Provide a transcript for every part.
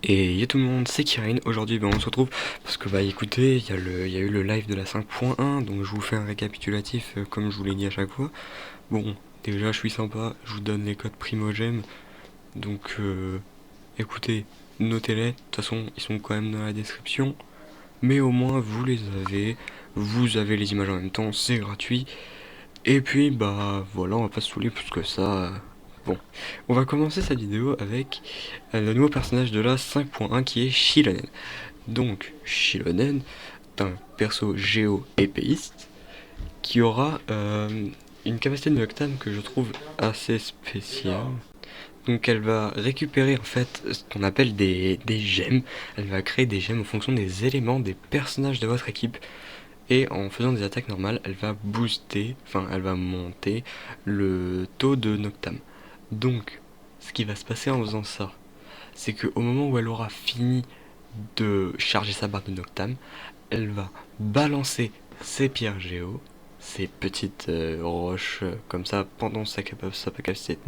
Et yo tout le monde, c'est Kirin. Aujourd'hui, on se retrouve parce que écoutez, il y a eu le live de la 5.1, donc je vous fais un récapitulatif comme je vous l'ai dit à chaque fois. Bon, déjà je suis sympa, je vous donne les codes Primogem, donc écoutez, notez-les, de toute façon ils sont quand même dans la description, mais au moins vous avez les images en même temps, c'est gratuit. Et puis voilà, on va pas se saouler plus que ça. Bon, on va commencer cette vidéo avec le nouveau personnage de la 5.1 qui est Shilonen. Donc, Shilonen est un perso géo-épéiste qui aura une capacité de Noctam que je trouve assez spéciale. Donc elle va récupérer en fait ce qu'on appelle des gemmes. Elle va créer des gemmes en fonction des éléments des personnages de votre équipe. Et en faisant des attaques normales, elle va elle va monter le taux de Noctam. Donc, ce qui va se passer en faisant ça, c'est qu'au moment où elle aura fini de charger sa barre de Noctam, elle va balancer ses pierres géo, ses petites roches comme ça pendant sa capacité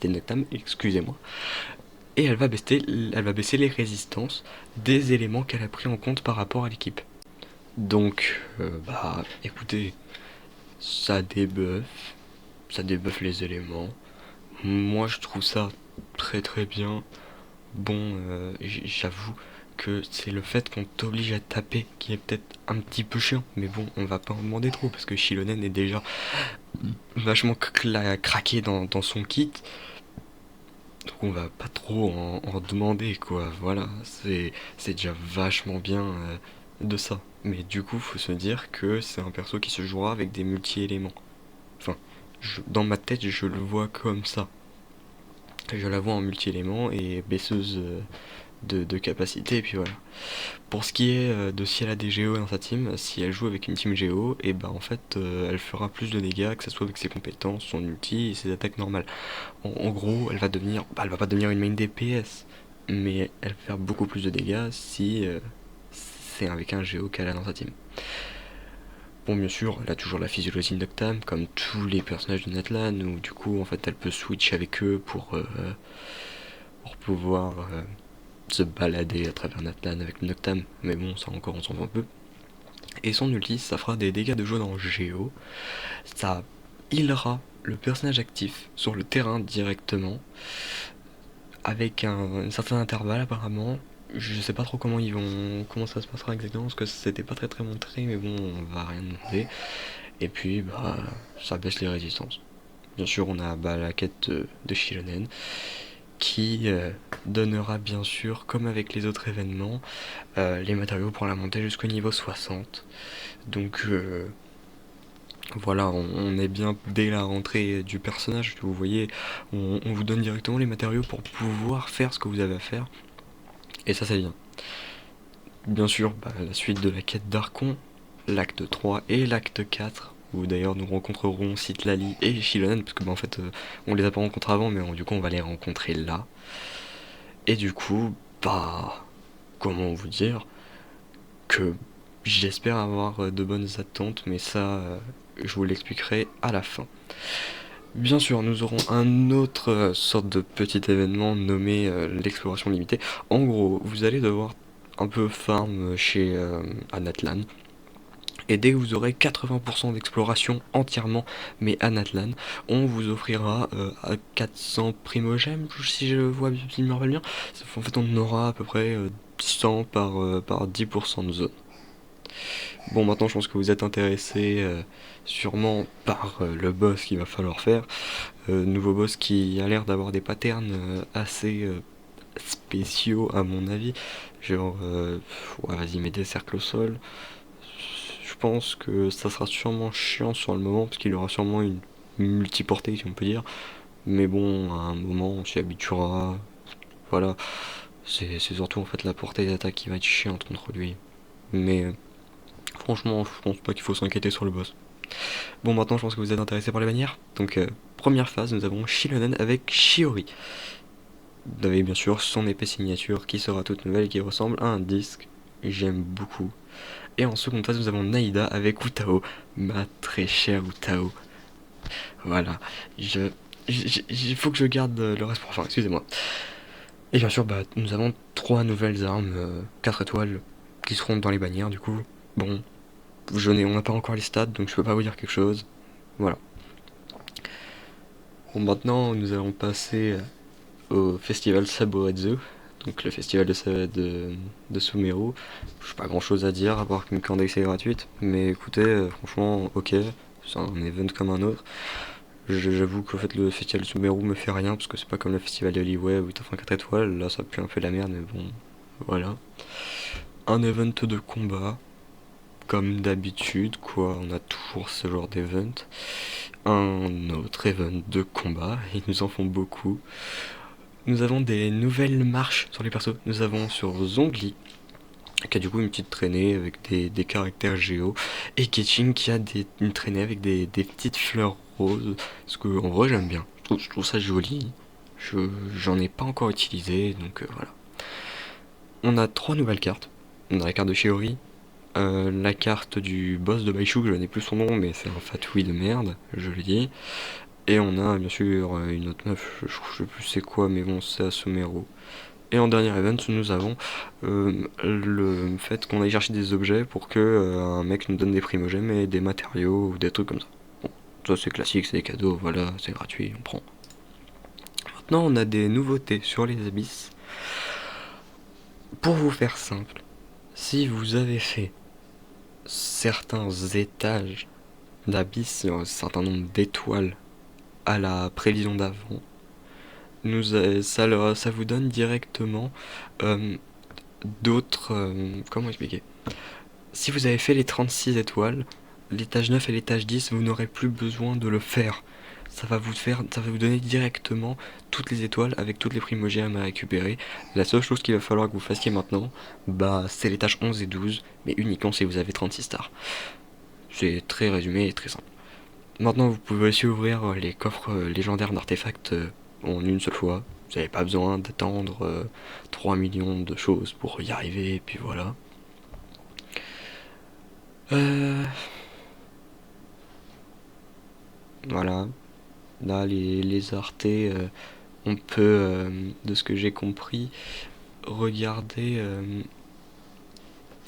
de Noctam, excusez-moi, et elle va baisser les résistances des éléments qu'elle a pris en compte par rapport à l'équipe. Donc, écoutez, ça débuffe, ça débuffe les éléments. Moi, je trouve ça très très bien. Bon, j'avoue que c'est le fait qu'on t'oblige à taper qui est peut-être un petit peu chiant. Mais bon, on va pas en demander trop parce que Shilonen est déjà vachement craqué dans son kit. Donc on va pas trop en demander quoi. Voilà, c'est déjà vachement bien de ça. Mais du coup, faut se dire que c'est un perso qui se jouera avec des multi-éléments. Enfin, dans ma tête, je le vois comme ça. Je la vois en multi-éléments et baisseuse de capacité, et puis voilà. Pour ce qui est de si elle a des Géo dans sa team, si elle joue avec une team Géo, et en fait elle fera plus de dégâts, que ce soit avec ses compétences, son ulti et ses attaques normales. En gros, elle va pas devenir une main DPS, mais elle va faire beaucoup plus de dégâts si c'est avec un Géo qu'elle a dans sa team. Bon, bien sûr, elle a toujours la physiologie de Noctam, comme tous les personnages de Natlan, où du coup, en fait, elle peut switch avec eux pour pouvoir se balader à travers Natlan avec Noctam, mais bon, ça encore, on s'en fout un peu. Et son ulti, ça fera des dégâts de jaune en Géo, ça healera le personnage actif sur le terrain directement, avec un certain intervalle apparemment. Je sais pas trop comment ça se passera exactement parce que c'était pas très très montré, mais bon, on va rien demander. Et puis ça baisse les résistances. Bien sûr, on a la quête de Shilonen qui donnera bien sûr, comme avec les autres événements, les matériaux pour la monter jusqu'au niveau 60. Donc voilà, on est bien dès la rentrée du personnage, vous voyez, on vous donne directement les matériaux pour pouvoir faire ce que vous avez à faire. Et ça c'est bien. Bien sûr, la suite de la quête d'Archon, l'acte 3 et l'acte 4, où d'ailleurs nous rencontrerons Citlali et Shilonen, parce que en fait on les a pas rencontrés avant, mais du coup on va les rencontrer là. Et du coup, comment vous dire que j'espère avoir de bonnes attentes, mais ça je vous l'expliquerai à la fin. Bien sûr, nous aurons un autre sorte de petit événement nommé l'exploration limitée. En gros, vous allez devoir un peu farm chez Anatlan. Et dès que vous aurez 80% d'exploration entièrement, mais à Natlan, on vous offrira à 400 primogèmes, si je vois bien, si je me rappelle bien. En fait, on aura à peu près 100 par 10% de zone. Bon, maintenant, je pense que vous êtes intéressé sûrement par le boss qu'il va falloir faire. Nouveau boss qui a l'air d'avoir des patterns assez spéciaux, à mon avis. Genre, ouais, vas-y, mets des cercles au sol. Je pense que ça sera sûrement chiant sur le moment parce qu'il y aura sûrement une multiportée si on peut dire. Mais bon, à un moment on s'y habituera. Voilà. C'est surtout en fait la portée d'attaque qui va être chiante contre lui. Mais franchement, je pense pas qu'il faut s'inquiéter sur le boss. Bon, maintenant je pense que vous êtes intéressé par les bannières. Donc, première phase, nous avons Shilonen avec Shiori. Vous avez bien sûr son épée signature qui sera toute nouvelle et qui ressemble à un disque. J'aime beaucoup. Et en seconde phase, nous avons Naïda avec Utao, ma très chère Utao. Voilà, il faut que je garde le reste pour la fin, excusez-moi. Et bien sûr, bah, nous avons 3 nouvelles armes 4 étoiles qui seront dans les bannières du coup. Bon, on n'a pas encore les stats donc je peux pas vous dire quelque chose. Voilà. Bon, maintenant nous allons passer au festival Saborezo, donc le festival de Sumeru. J'ai pas grand chose à dire à part qu'une Candex est gratuite, mais écoutez, franchement, ok, c'est un event comme un autre. J'avoue qu'en fait le festival de Sumeru me fait rien parce que c'est pas comme le festival de Liyue où t'as fait 4 étoiles, là ça pue un peu la merde, mais bon, voilà. Un event de combat, comme d'habitude, quoi, on a toujours ce genre d'event. Un autre event de combat, ils nous en font beaucoup. Nous avons des nouvelles marches sur les persos. Nous avons sur Zhongli, qui a du coup une petite traînée avec des caractères géo, et Keqing qui a une traînée avec des petites fleurs roses, ce que en vrai j'aime bien. Je trouve ça joli. J'en ai pas encore utilisé, donc voilà. On a 3 nouvelles cartes. On a la carte de Shiori, la carte du boss de Baishu, je n'ai plus son nom, mais c'est un fatui de merde, je le dis. Et on a bien sûr une autre meuf, je sais plus c'est quoi, mais bon, c'est Asumero. Et en dernier event, nous avons le fait qu'on aille chercher des objets pour que un mec nous donne des primogèmes et des matériaux ou des trucs comme ça. Bon, ça c'est classique, c'est des cadeaux, voilà, c'est gratuit, on prend. Maintenant, on a des nouveautés sur les abysses. Pour vous faire simple, si vous avez fait certains étages d'abysse, un certain nombre d'étoiles à la prévision d'avant, ça vous donne directement d'autres... comment expliquer? Si vous avez fait les 36 étoiles, l'étage 9 et l'étage 10, vous n'aurez plus besoin de le faire. Ça va vous donner directement toutes les étoiles avec toutes les primogèmes à récupérer. La seule chose qu'il va falloir que vous fassiez maintenant, bah, c'est l'étage 11 et 12, mais uniquement si vous avez 36 stars. C'est très résumé et très simple. Maintenant, vous pouvez aussi ouvrir les coffres légendaires d'artefacts en une seule fois. Vous n'avez pas besoin d'attendre 3 millions de choses pour y arriver, et puis voilà. Voilà. Là, les artés, on peut, de ce que j'ai compris, regarder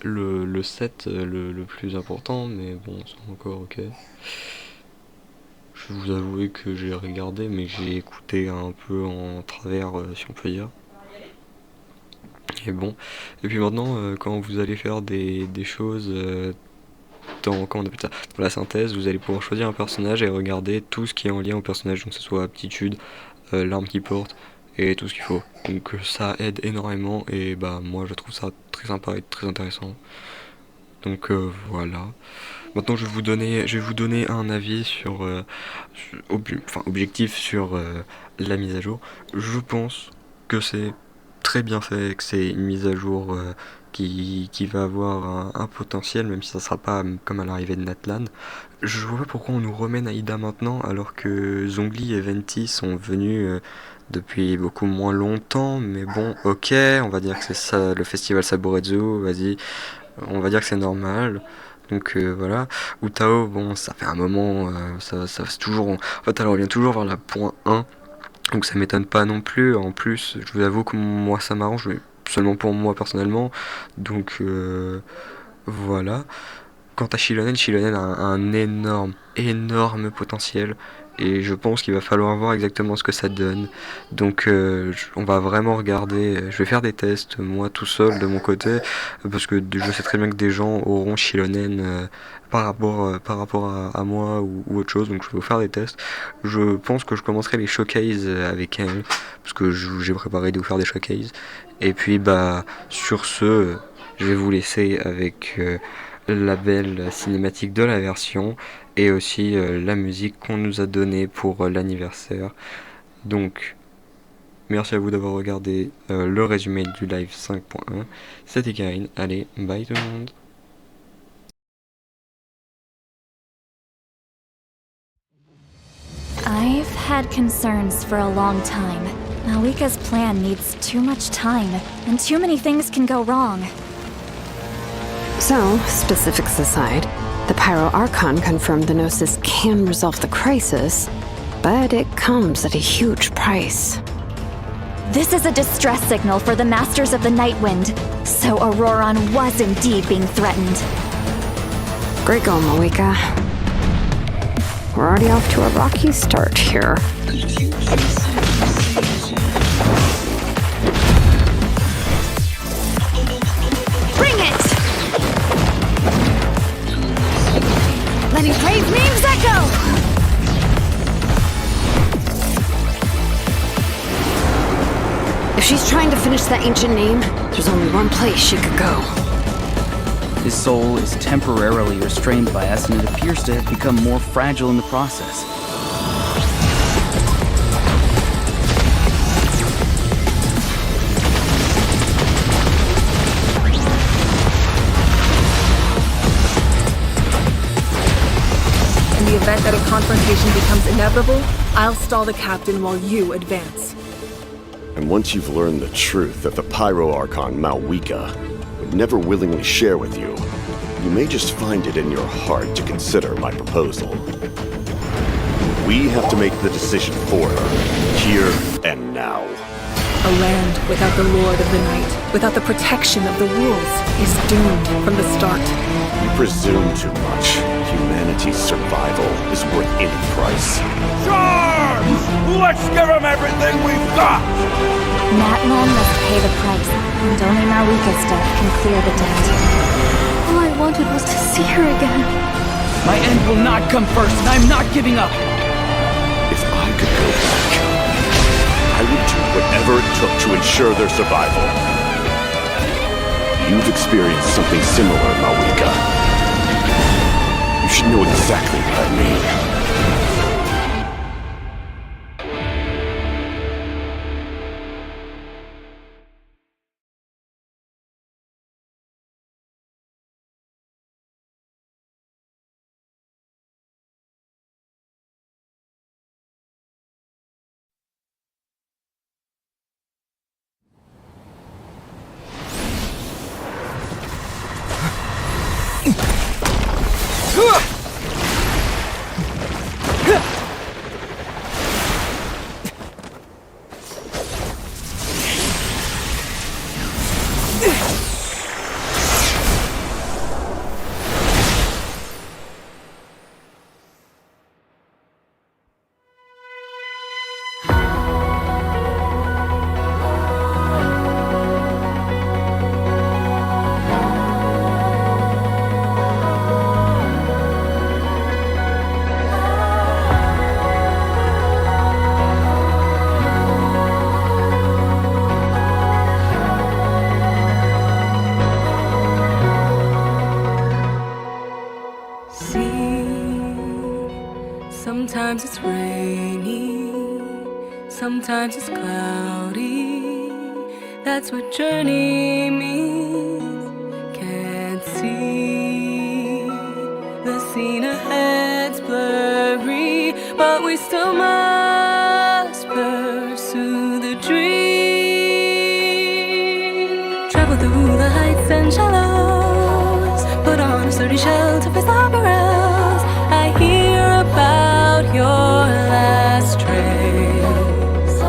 le set le plus important, mais bon, c'est encore ok. Je vais vous avouer que j'ai regardé, mais j'ai écouté un peu en travers, si on peut dire. Et bon. Et puis maintenant, quand vous allez faire des choses comment on appelle ça, dans la synthèse, vous allez pouvoir choisir un personnage et regarder tout ce qui est en lien au personnage, donc que ce soit aptitude, l'arme qu'il porte et tout ce qu'il faut. Donc ça aide énormément et bah moi je trouve ça très sympa et très intéressant. Donc voilà. Maintenant je vais vous donner un avis sur, objectif sur la mise à jour. Je pense que c'est très bien fait, que c'est une mise à jour qui va avoir un potentiel, même si ça sera pas comme à l'arrivée de Natlan. Je vois pas pourquoi on nous remène Aïda maintenant, alors que Zhongli et Venti sont venus depuis beaucoup moins longtemps, mais bon, ok, on va dire que c'est ça, le festival Saborezu, vas-y, on va dire que c'est normal. Donc voilà. Utao, bon, ça fait un moment, ça c'est toujours... En fait, elle revient toujours vers la point 1, donc ça m'étonne pas non plus. En plus, je vous avoue que moi ça m'arrange, mais seulement pour moi personnellement. Donc voilà. Quant à Shilonen a un énorme potentiel. Et je pense qu'il va falloir voir exactement ce que ça donne. Donc on va vraiment regarder. Je vais faire des tests moi tout seul de mon côté. Parce que je sais très bien que des gens auront Shilonen par rapport à moi ou autre chose. Donc je vais vous faire des tests. Je pense que je commencerai les showcases avec elle. Parce que j'ai préparé de vous faire des showcases. Et puis bah sur ce, je vais vous laisser avec... la belle cinématique de la version et aussi la musique qu'on nous a donnée pour l'anniversaire. Donc, merci à vous d'avoir regardé le résumé du live 5.1. C'était Karine. Allez, bye tout le monde. I've had concerns for a long time. Malika's plan needs too much time, and too many things can go wrong. So, specifics aside, the Pyro Archon confirmed the Gnosis can resolve the crisis, but it comes at a huge price. This is a distress signal for the Masters of the Nightwind. So Auroron was indeed being threatened. Great going, Malika. We're already off to a rocky start here. Bring it! Letting brave names echo! If she's trying to finish that ancient name, there's only one place she could go. His soul is temporarily restrained by us, and it appears to have become more fragile in the process. In the event that a confrontation becomes inevitable, I'll stall the captain while you advance. And once you've learned the truth that the Pyro Archon Malwika would never willingly share with you, you may just find it in your heart to consider my proposal. We have to make the decision for her, here and now. A land without the Lord of the Night, without the protection of the wolves, is doomed from the start. You presume too much. Humanity's survival is worth any price. Charge! Let's give them everything we've got! Natlan must pay the price, and only Malwika's death can clear the debt. All I wanted was to see her again. My end will not come first, and I'm not giving up! If I could go back, I would do whatever it took to ensure their survival. You've experienced something similar, Malwika. You should know exactly what I mean. Sometimes it's rainy, sometimes it's cloudy. That's what journey means. Can't see the scene ahead's blurry, but we still must pursue the dream. Travel through the heights and shallows, put on a sturdy shell to face the perils. I hear about your last trace.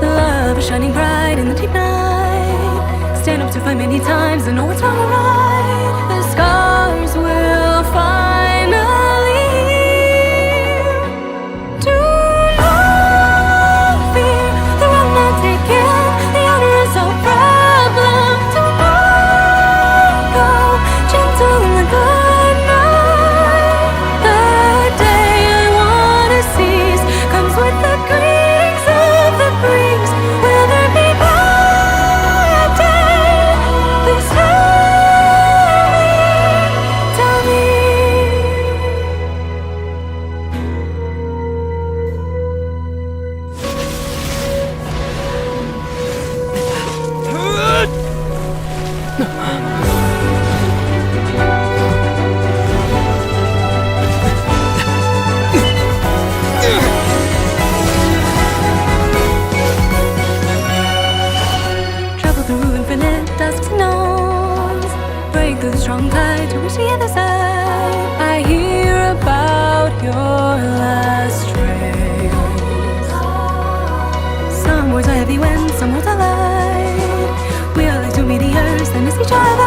Love is shining bright in the deep night. Stand up to fight many times and know what's wrong or right. The scars will finally heal. Do not fear, the road not taken. The outer is no problem. Do not go gentle in the good night. The day I wanna seize comes with the creaks of the breeze. Will there be bad day? Please tell me. Travel through infinite dusks and dawns, break through the strong tide to reach the other side. I hear about your last trace. Some words I heavy when some worlds collide. We are like two meteors that miss each other.